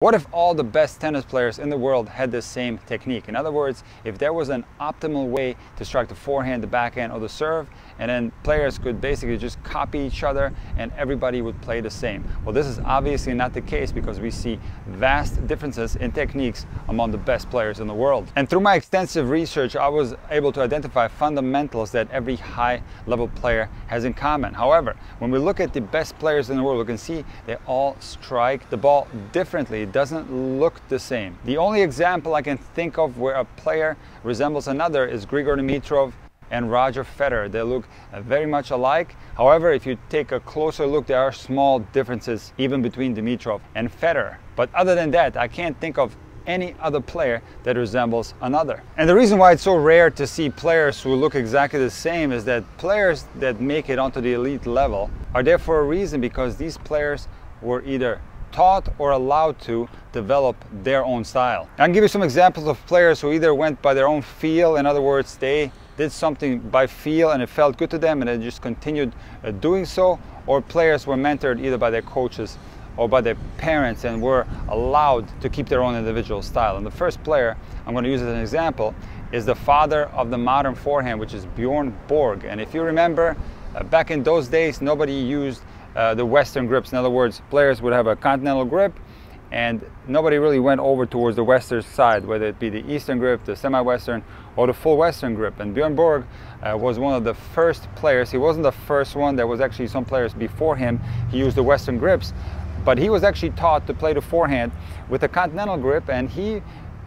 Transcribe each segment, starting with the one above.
What if all the best tennis players in the world had the same technique? In other words, if there was an optimal way to strike the forehand, the backhand, or the serve, and then players could basically just copy each other and everybody would play the same. Well, this is obviously not the case because we see vast differences in techniques among the best players in the world. And through my extensive research, I was able to identify fundamentals that every high-level player has in common. However, when we look at the best players in the world, we can see they all strike the ball differently. It doesn't look the same. The only example I can think of where a player resembles another is Grigor Dimitrov and Roger Federer. They look very much alike. However, if you take a closer look, there are small differences even between Dimitrov and Federer. But other than that, I can't think of any other player that resembles another. And the reason why it's so rare to see players who look exactly the same is that players that make it onto the elite level are there for a reason, because these players were either taught or allowed to develop their own style. I can give you some examples of players who either went by their own feel. In other words, they did something by feel and it felt good to them and they just continued doing so, or players were mentored either by their coaches or by their parents and were allowed to keep their own individual style. And the first player I'm going to use as an example is the father of the modern forehand, which is Bjorn Borg. And if you remember, back in those days, nobody used the Western grips. In other words, players would have a continental grip and nobody really went over towards the Western side, whether it be the Eastern grip, the semi-Western, or the full Western grip. And Bjorn Borg was one of the first players. He wasn't the first one. There was actually some players before him. He used the Western grips, but he was actually taught to play the forehand with a continental grip, and he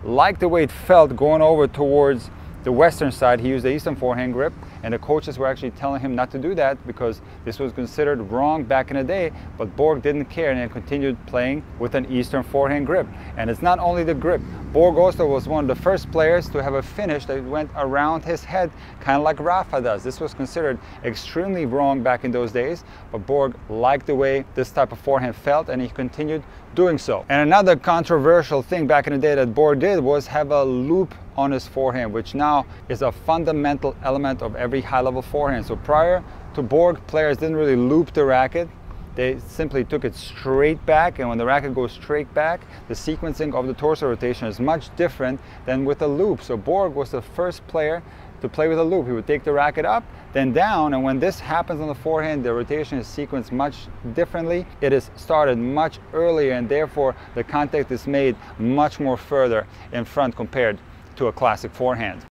liked the way it felt going over towards the Western side. He used the Eastern forehand grip, and the coaches were actually telling him not to do that because this was considered wrong back in the day. But Borg didn't care and he continued playing with an Eastern forehand grip. And it's not only the grip. Borg also was one of the first players to have a finish that went around his head, kind of like Rafa does. This was considered extremely wrong back in those days, but Borg liked the way this type of forehand felt and he continued doing so. And another controversial thing back in the day that Borg did was have a loop on his forehand, which now is a fundamental element of every high-level forehand. So prior to Borg, players didn't really loop the racket. They simply took it straight back, and when the racket goes straight back, the sequencing of the torso rotation is much different than with a loop. So Borg was the first player to play with a loop. He would take the racket up, then down, and when this happens on the forehand, the rotation is sequenced much differently. It is started much earlier, and therefore the contact is made much more further in front compared to a classic forehand.